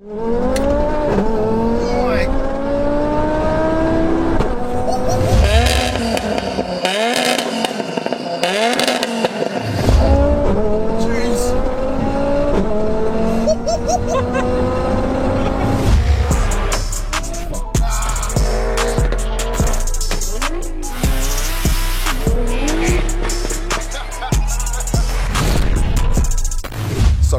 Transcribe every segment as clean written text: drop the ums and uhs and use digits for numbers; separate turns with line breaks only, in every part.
So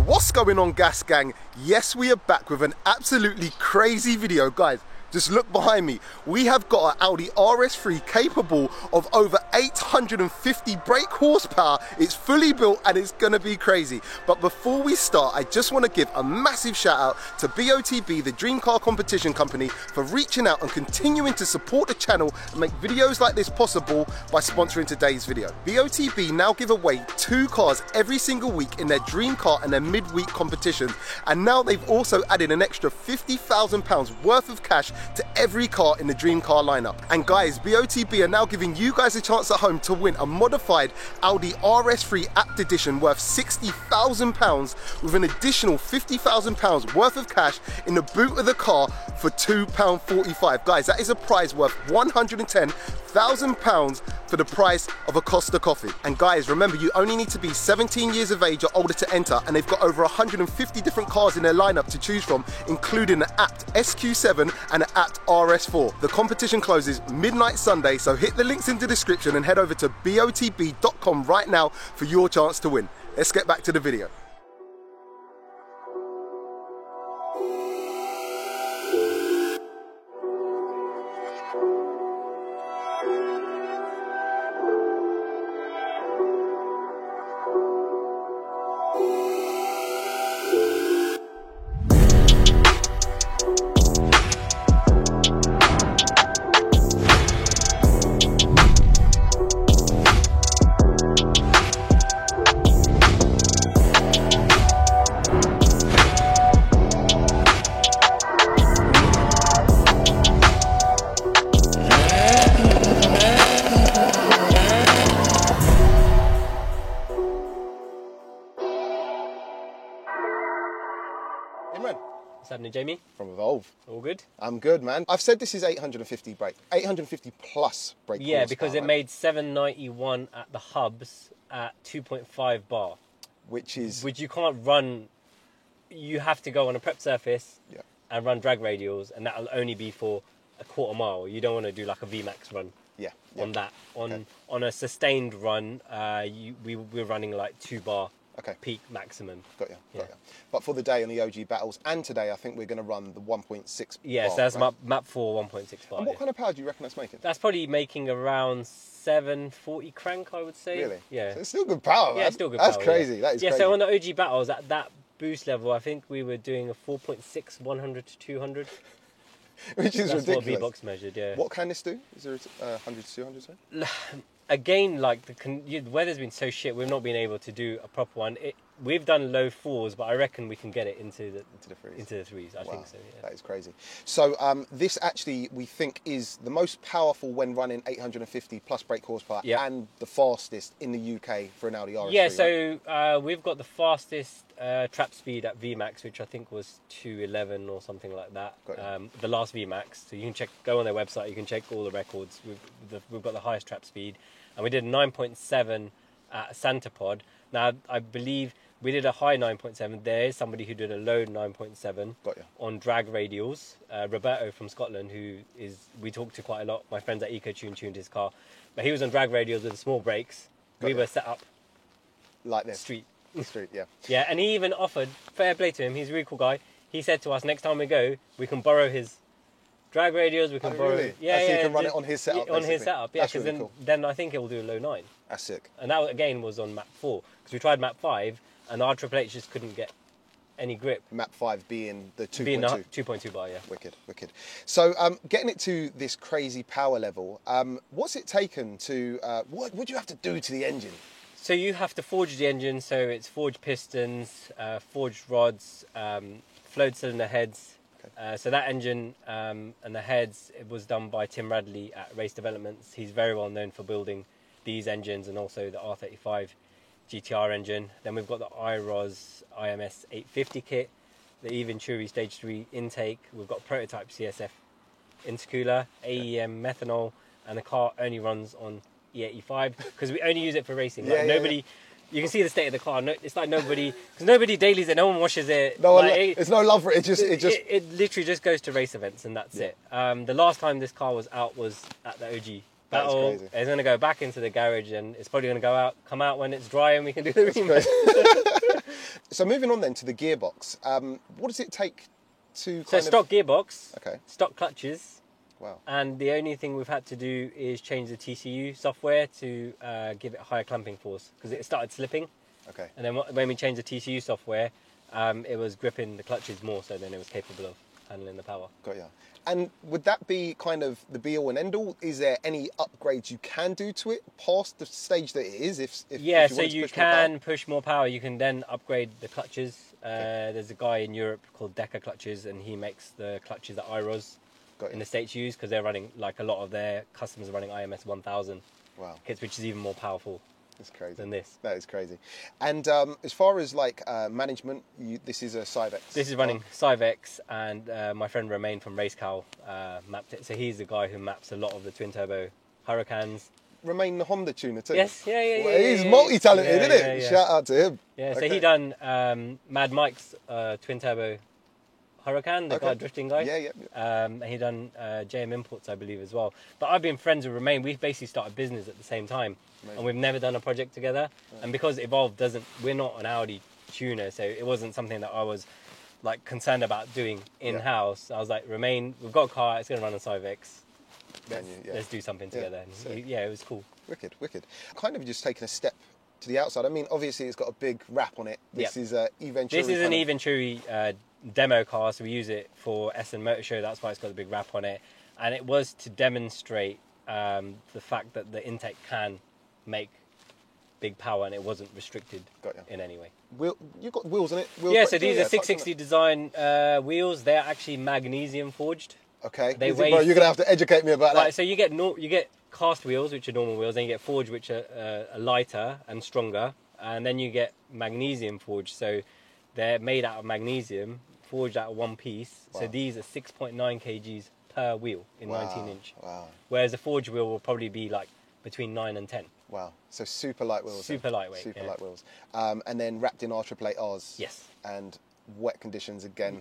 what's going on, Gas Gang? Yes, we are back with an absolutely crazy video, guys. Just look behind me. We have got an Audi RS3 capable of over 850 brake horsepower. It's fully built and it's gonna be crazy. But before we start, I just want to give a massive shout out to BOTB, the Dream Car Competition Company, for reaching out and continuing to support the channel and make videos like this possible by sponsoring today's video. BOTB now give away 2 cars every single week in their Dream Car and their midweek competitions. And now they've also added an extra £50,000 worth of cash to every car in the Dream Car lineup. And guys, BOTB are now giving you guys a chance at home to win a modified Audi RS3 Apt Edition worth £60,000 with an additional £50,000 worth of cash in the boot of the car for £2.45. Guys, that is a prize worth £110,000 for the price of a Costa coffee. And guys, remember, you only need to be 17 years of age or older to enter, and they've got over 150 different cars in their lineup to choose from, including the Apt SQ7 and the Apt RS4. The competition closes midnight Sunday, so hit the links in the description and head over to botb.com right now for your chance to win. Let's get back to the video.
What's happening, Jamie?
From Evolve.
All good?
I'm good, man. I've said this is 850 plus brake
Yeah,
horsepower,
because it made 791 at the hubs at 2.5 bar.
Which
you can't run. You have to go on a prep surface and run drag radials, and that'll only be for a quarter mile. You don't want to do like a VMAX run on that. On a sustained run, we're running like 2 bar. Peak maximum.
Got you. But for the day on the OG battles and today, I think we're going to run the 1.6
Yeah,
bar,
so that's
right?
map 4 1.6 bar.
And what kind of power do you reckon that's making?
That's probably making around 740 crank, I would say.
Really?
Yeah.
So it's still good power, man.
Yeah, it's still good
that's
power.
Crazy. Yeah. That is crazy.
So on the OG battles, at that boost level, I think we were doing a 4.6, 100 to 200.
Which is
that's
ridiculous.
What V-Box measured, yeah.
What can this do? Is there 100 to 200, sorry?
Again, like the weather's been so shit, we've not been able to do a proper one. We've done low 4s, but I reckon we can get it into the 3s. I think so. Yeah.
That is crazy. So this actually, we think, is the most powerful when running 850 plus brake horsepower and the fastest in the UK for an Audi RS3.
Yeah, so we've got the fastest trap speed at VMAX, which I think was 211 or something like that. The last VMAX. So you can go on their website. You can check all the records. We've got the highest trap speed, and we did 9.7 at Santapod. Now I believe we did a high 9.7. There is somebody who did a low 9.7 on drag radials. Roberto from Scotland, we talked to quite a lot. My friends at EcoTune tuned his car, but he was on drag radials with small brakes. We were set up
like this.
Street,
yeah.
Yeah, and he even offered, fair play to him, he's a really cool guy. He said to us, next time we go, we can borrow his drag radials. We can borrow.
Really? So you can run it on his setup.
On his setup, yeah. Because
really cool.
then I think it will do a low 9.
That's sick.
And that again was on map 4 because we tried map 5. And our Triple H just couldn't get any grip.
Map 5 being the 2.2.
Being the 2.2 bar, yeah.
Wicked. So getting it to this crazy power level, what's it taken to, what would you have to do to the engine?
So you have to forge the engine, so it's forged pistons, forged rods, flowed cylinder heads. So that engine and the heads, it was done by Tim Radley at Race Developments. He's very well known for building these engines and also the R35 GTR engine. Then we've got the IROS IMS 850 kit. the eVenturi Stage 3 intake. We've got prototype CSF intercooler, AEM methanol, and the car only runs on E85 because we only use it for racing. Like nobody. You can see the state of the car. No, it's like nobody, because nobody dailies it. No one washes it.
No, it's no love for it.
It literally just goes to race events and that's it. The last time this car was out was at the OG battle. It's going to go back into the garage and it's probably going to come out when it's dry and we can do the remake.
So moving on then to the gearbox. What does it take to?
Stock gearbox.
Okay.
Stock clutches.
Wow.
And the only thing we've had to do is change the TCU software to give it higher clamping force because it started slipping.
Okay.
And then when we changed the TCU software, it was gripping the clutches more, so then it was capable of handling the power.
Got ya. And would that be kind of the be-all and end-all? Is there any upgrades you can do to it past the stage that it is? If
so you can push more power. You can then upgrade the clutches. There's a guy in Europe called Deca Clutches, and he makes the clutches that IROS in the States use because they're running, like a lot of their customers are running IMS 1000 kits, which is even more powerful.
That's crazy.
Than this.
That is crazy. And as far as like management, this is a Syvecs.
This is running Syvecs, and my friend Romain from RaceCal mapped it. So he's the guy who maps a lot of the twin turbo Huracans.
Romain the Honda tuner too.
Yes,
he's multi-talented, isn't it? Yeah. Shout out to him.
Yeah, so he done Mad Mike's twin turbo Huracan, the guy drifting guy. He done JM Imports, I believe, as well. But I've been friends with Romain. We've basically started business at the same time. Amazing. And we've never done a project together. Yeah. And because Evolve we're not an Audi tuner, so it wasn't something that I was like concerned about doing in-house. I was like, Romain, we've got a car, it's going to run on Syvecs. Let's do something together. And it was cool.
Wicked. Kind of just taking a step to the outside. I mean, obviously it's got a big wrap on it. This is an eVenturi.
This is an eVenturi demo car, so we use it for Essen Motor Show. That's why it's got a big wrap on it. And it was to demonstrate the fact that the intake can make big power and it wasn't restricted in any way.
You've got wheels on it?
So these are 660 design wheels. They're actually magnesium forged.
Okay. Bro, you're going to have to educate me about that.
So you get cast wheels, which are normal wheels, then you get forged, which are lighter and stronger, and then you get magnesium forged. So they're made out of magnesium, forged out of one piece. Wow. So these are 6.9 kgs per wheel in 19-inch.
Wow.
Whereas a forged wheel will probably be like between 9 and 10.
Wow. So super light wheels.
Super lightweight.
Super light wheels. And then wrapped in R888Rs.
Yes.
And wet conditions again.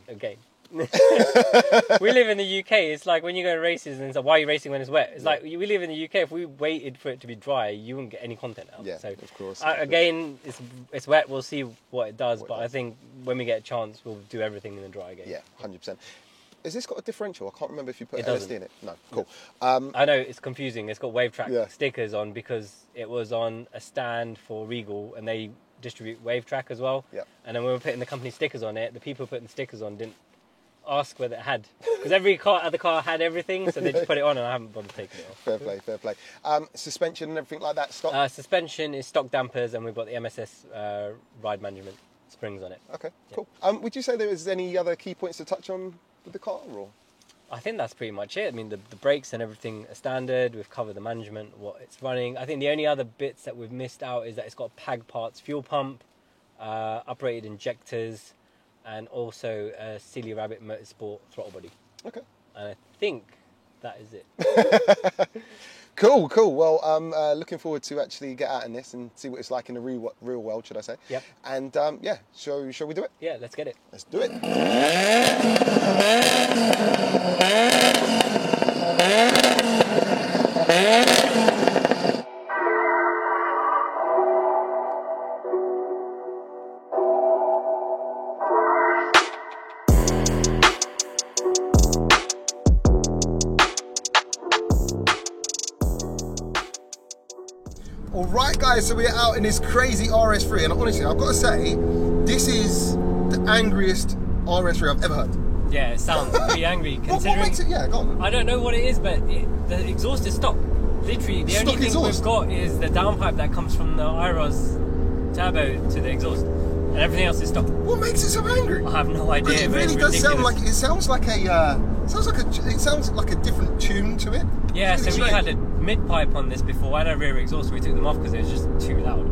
We live in the UK. It's like when you go to races and it's like, why are you racing when it's wet? It's like we live in the UK. If we waited for it to be dry, you wouldn't get any content out.
Yeah, so, of course.
Again, it's wet. We'll see what it does. I think when we get a chance, we'll do everything in the dry again.
Yeah, 100%. Has this got a differential? I can't remember if you put LSD in it. No, cool.
I know it's confusing. It's got WaveTrack stickers on because it was on a stand for Regal and they distribute WaveTrack as well. Yeah. And then when we were putting the company stickers on it, the people putting the stickers on didn't ask whether it had, because every other car had everything, so they just put it on and I haven't bothered taking it off.
Fair play. Suspension and everything like that, stock?
Suspension is stock dampers and we've got the MSS ride management springs on it.
Okay, cool. Would you say there was any other key points to touch on with the car? Or?
I think that's pretty much it. I mean, the brakes and everything are standard. We've covered the management, what it's running. I think the only other bits that we've missed out is that it's got PAG parts, fuel pump, uprated injectors, and also a Sealy Rabbit Motorsport throttle body.
Okay.
And I think that is it.
Cool. Well, I'm looking forward to actually get out in this and see what it's like in the real world, should I say.
Yep.
And shall we do it?
Yeah, let's get it.
Let's do it. Alright guys, so we're out in this crazy RS3 and honestly I've got to say, this is the angriest RS3 I've ever heard.
Yeah, it sounds pretty angry considering...
What makes it, go on.
I don't know what it is, but the exhaust is stock. Literally, the only thing we've got is the downpipe that comes from the IROS turbo to the exhaust. And everything else is stock.
What makes it so angry?
I have no idea.
It really does sound like, it sounds like a It sounds like a different tune to it.
Yeah,
It's
so
really
we
strange.
had a mid-pipe on this before. I had a rear exhaust, we took them off because it was just too loud.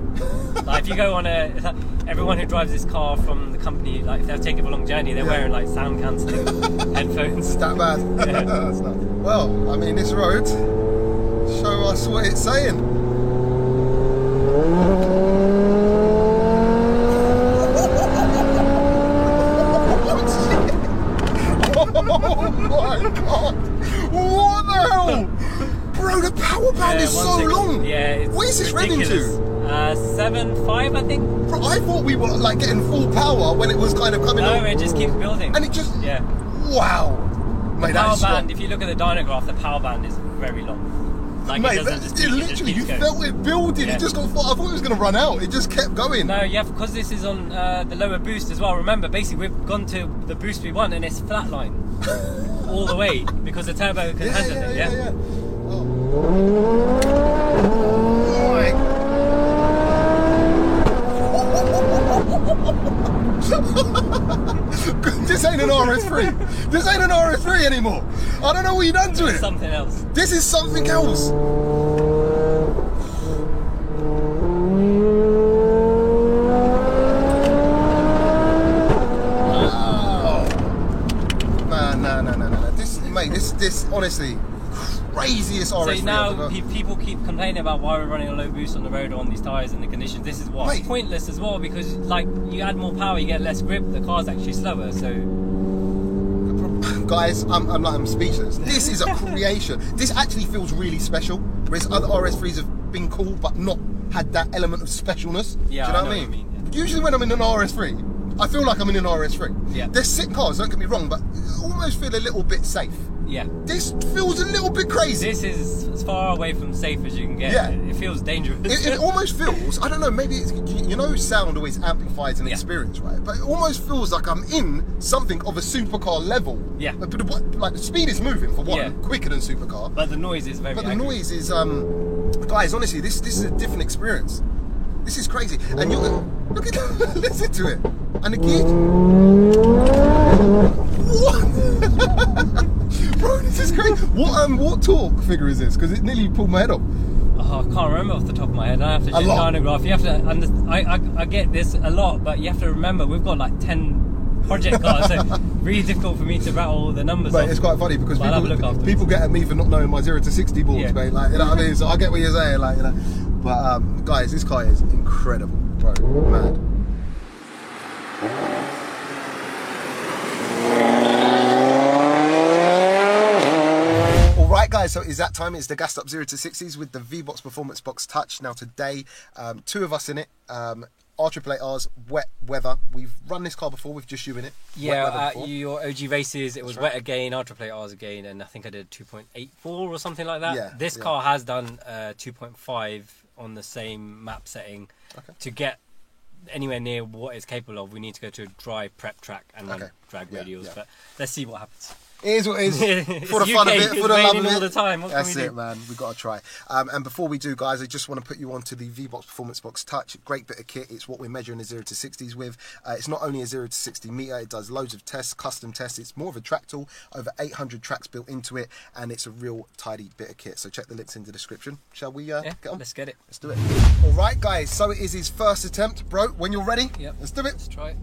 Like if you go on everyone who drives this car from the company, like if they're taking a long journey, they're wearing like sound cancelling headphones.
It's that bad.
Yeah.
That's nuts. Well, I mean, this road, show us what it's saying. Oh my god! What the hell? Bro, the power band is so long!
Yeah, it's
what is this revving
ridiculous.
to?
7.5, I think.
Bro, I thought we were like getting full power when it was kind of coming
No,
on.
it just keeps building.
And it just...
Yeah.
Wow! Mate, that
Power
is strong.
band, if you look at the dynograph, the power band is very long. Like
Mate,
it doesn't just
it
peak,
literally,
it just
you
keeps
felt
going.
it building.
Yeah.
It just got far. I thought it was going to run out. It just kept going.
No, yeah, because this is on the lower boost as well. Remember, basically, we've gone to the boost we want and it's flatline all the way because the turbo can handle it. Yeah.
Oh. My. This ain't an RS3. This ain't an RS3 anymore. I don't know what you done to it.
Something else.
This is something else. No. This honestly, craziest RS3.
So now people keep complaining about why we're running a low boost on the road or on these tyres and the conditions. This is why.
Mate.
It's pointless as well because like you add more power, you get less grip. The car's actually slower. So
guys, I'm speechless. This is a creation. This actually feels really special. Whereas other RS3s have been cool but not had that element of specialness.
Yeah,
Do you know
I
what
know
I
what
mean?
you mean, yeah.
Usually when I'm in an RS3, I feel like I'm in an RS3.
Yeah.
They're sick cars, don't get me wrong, but almost feel a little bit safe.
yeah.
This feels a little bit crazy.
This is as far away from safe as you can get.
Yeah.
It feels dangerous.
It almost feels, I don't know, maybe it's, you know, sound always amplifies an
Yeah.
experience, right? But it almost feels like I'm in something of a supercar level.
Yeah.
Like the speed is moving for one,
Yeah.
quicker than supercar.
But the noise is very
But the
accurate.
noise is, guys, honestly, this is a different experience. This is crazy. And you look at listen to it. And the gear. What? Bro, this is crazy. What torque figure is this? Because it nearly pulled my head off.
Oh, I can't remember off the top of my head. I have to
A
check
lot.
dynograph. You have to I get this a lot, but you have to remember we've got like 10 project cars, so really difficult for me to rattle all the numbers
But
off.
it's quite funny because
But I'll have a look afterwards.
people get at me for not knowing my 0 to 60 boards,
Yeah.
mate. Like, you know what I mean? So I get what you're saying, like, you know. But guys, this car is incredible, bro. Mad. Alright guys, so it's that time. It's the gassed up 0 to 60s with the V-Box Performance Box Touch. Now today, two of us in it. R888Rs, wet weather. We've run this car before with just you in it. Wet weather
Yeah,
before.
your OG races, it was wet again, R888Rs again, and I think I did 2.84 or something like that.
Yeah,
This
yeah.
car has done 2.5 on the same map setting.
Okay.
To get anywhere near what it's capable of, we need to go to a dry prep track and run
Okay.
drag
Yeah,
radials.
yeah.
But let's see what happens.
It is what it is.
It's
For the fun of
UK,
it, for
it's
the love
raining
of it.
all the time. What
That's
can we
it,
do?
man. We've got to try. And before we do, guys, I just want to put you onto the V-Box Performance Box Touch. Great bit of kit. It's what we're measuring the 0 to 60s with. It's not only a 0 to 60 meter, it does loads of tests, custom tests. It's more of a track tool, over 800 tracks built into it, and it's a real tidy bit of kit. So check the links in the description. Shall we
Yeah,
get on?
let's get it.
Let's do it. All right, guys. So it is his first attempt, bro. When you're ready,
Yep.
let's do it.
Let's try it.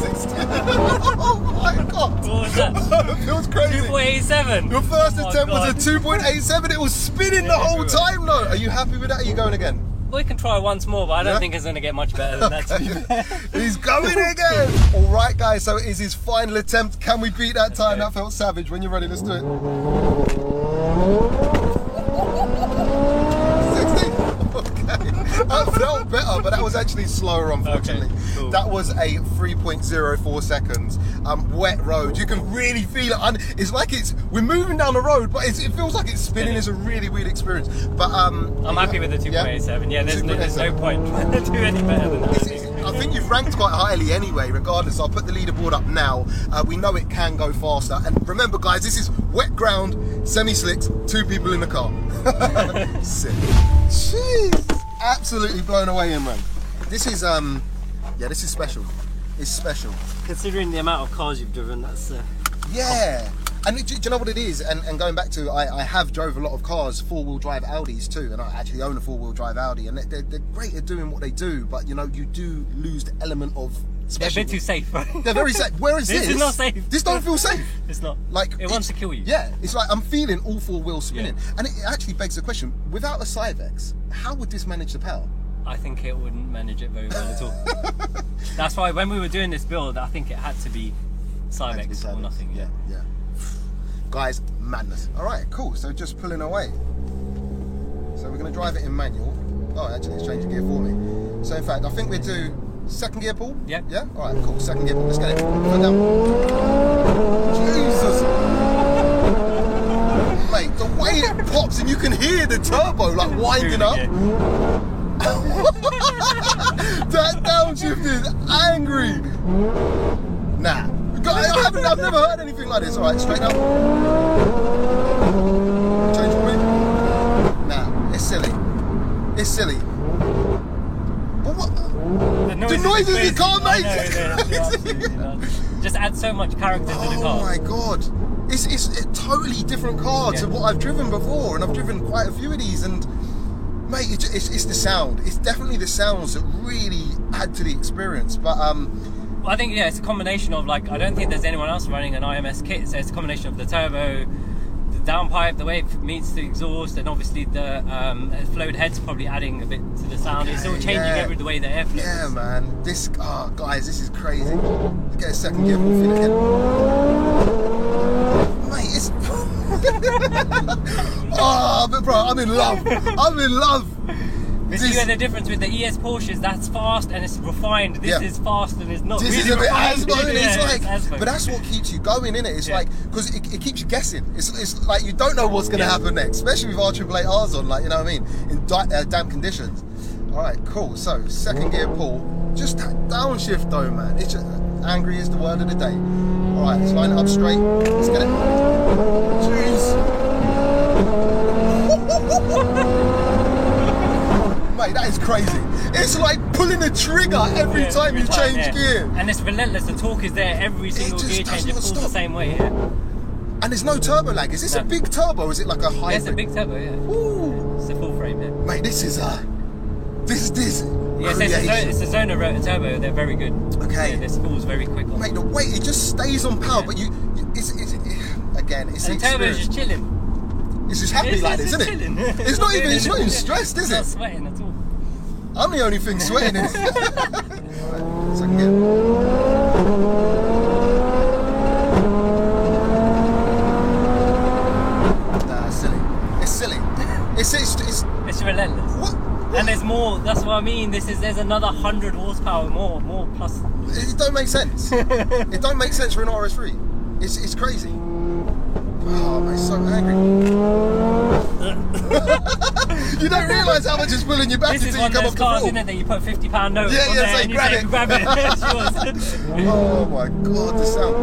Oh my god!
What was that?
It feels crazy.
2.87.
Your first
Oh my
attempt
God.
was a 2.87. It was spinning the
Yeah,
whole
everywhere.
time, though. Are you happy with that? Are you going again?
We can try once more, but I don't
Yeah?
think it's going to get much better than that. To be fair.
He's going again. All right, guys. So it is his final attempt. Can we beat that time?
go.
That felt savage. When you're ready, let's do it. 60. Okay. That felt better, but that was actually slower, unfortunately.
Okay, cool.
That was a 3.04 seconds. Wet road. You can really feel it. And it's like we're moving down the road, but it feels like it's spinning. It's a really weird experience. But
I'm happy with the 2.87. Yeah, there's no
2.87.
point trying to do any better than that. I think.
I think you've ranked quite highly anyway, regardless. I'll put the leaderboard up now. We know it can go faster. And remember, guys, this is wet ground, semi-slicks, 2 people in the car. Sick. Jeez. Absolutely blown away, Imran. This is, yeah, this is special. It's special.
Considering the amount of cars you've driven, that's...
Yeah. And do you know what it is? And going back to, I have drove a lot of cars, four-wheel drive Audis too, and I actually own a four-wheel drive Audi, and they're great at doing what they do, but you know, you do lose the element of special.
They're a bit too safe, right?
They're very safe. Whereas this
is not safe.
This don't feel safe.
It's not.
Like
it wants to kill you.
Yeah, it's like I'm feeling all four wheels spinning, and it actually begs the question: without a Cyvex, how would this manage the power?
I think it wouldn't manage it very well at all. That's why when we were doing this build, I think it had to be Cyvex or nothing.
Yeah. Guys, madness. All right, cool. So just pulling away. So we're going to drive it in manual. Oh, actually, it's changing gear for me. So in fact, I think we'll do second gear pull.
Yeah.
Yeah. All right, cool. Second gear pull. Let's get it. Put down. Jesus. Mate, the way it pops and you can hear the turbo like winding up. That downshift is angry. Nah. I've never heard anything like this. Alright, straight up. Change for me. Nah, it's silly. It's silly. But what? The noises you can't make!
Just add so much character to the car.
Oh my god. It's a totally different car to what I've driven before, and I've driven quite a few of these, and mate, it's the sound. It's definitely the sounds that really add to the experience. But
well, I think it's a combination of, like, I don't think there's anyone else running an IMS kit, so it's a combination of the turbo, the downpipe, the way it meets the exhaust, and obviously the flowed head's probably adding a bit to the sound. It's all changing the way the airflow is.
Yeah, man. This, guys, this is crazy. Let's get a second gear, we'll feel it again. Mate, it's... but bro, I'm in love. I'm in love.
You see the difference with the ES Porsches, that's fast and it's refined. This is fast and it's not.
This
really
is a bit
refined.
it's like, but that's what keeps you going, innit? It's like, because it keeps you guessing. It's like you don't know what's going to happen next, especially with R888Rs on, like, you know what I mean, in damp conditions. All right, cool. So second gear pull, just that downshift though, man. It's just angry is the word of the day. All right, let's line it up straight. Let's get it. Jeez. Mate, that is crazy. It's like pulling a trigger every time you change gear.
And it's relentless. The torque is there every single gear change. It pulls the same way.
And there's no turbo lag. Is this a big turbo? Or is it like a hybrid?
Yeah, it's a big turbo. Yeah.
Ooh.
It's a full frame. Yeah.
Mate, this is this.
Yeah, it's a Zona rotor turbo. They're very good.
Okay.
Yeah, this falls very quick.
Mate, the weight, it just stays on power, but it's again, it's the
experience. The turbo is just chilling.
It's just happy like this, isn't it? It's not even stressed, is it?
It's not sweating at all.
I'm the only thing sweating in it. Right, second gear. Nah, it's silly. It's silly.
It's relentless.
What?
And there's more. That's what I mean. There's another 100 horsepower more plus.
It don't make sense. It don't make sense for an RS3. It's crazy. Oh, I'm so angry. You don't realise how much it's pulling you back until you come off the floor.
This is one of those cars, isn't it, that you put £50 note on there
say,
and you
grab
say,
it.
grab it. It's yours.
Oh my god, the sound.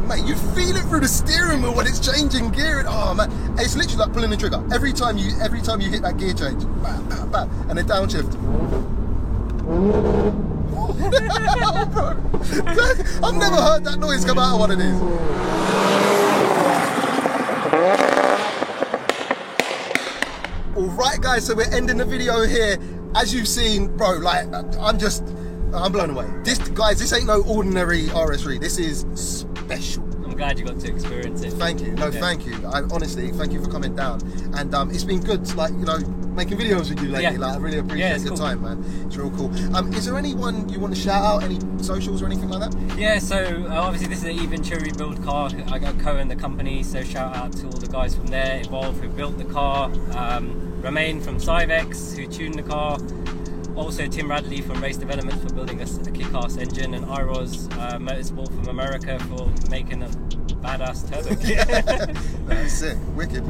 Mate, you feel it through the steering wheel when it's changing gear. Oh man, it's literally like pulling the trigger. Every time you hit that gear change, bam, bam, bam, and then downshift. I've never heard that noise come out of one of these. Alright guys, so we're ending the video here. As you've seen, bro, like, I'm blown away. This ain't no ordinary RS3. This is special.
I'm glad you got to experience it.
Thank you. Thank you. Honestly, thank you for coming down. And it's been good, like, you know, making videos with you lately. Like, I really appreciate your time, man. It's real cool. Is there anyone you want to shout out? Any socials or anything like that?
Yeah, so obviously this is an eVenturi build car. I got co-own the company, so shout out to all the guys from there involved who built the car. Romain from Cyvex who tuned the car. Also Tim Radley from Race Development for building us a kick-ass engine, and Iros Motorsport from America for making a badass turbo kit.
That's sick. Wicked.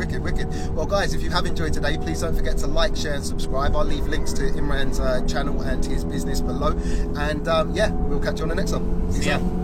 Well guys, if you have enjoyed today, please don't forget to like, share and subscribe. I'll leave links to Imran's channel and his business below. And yeah, we'll catch you on the next one. Peace out.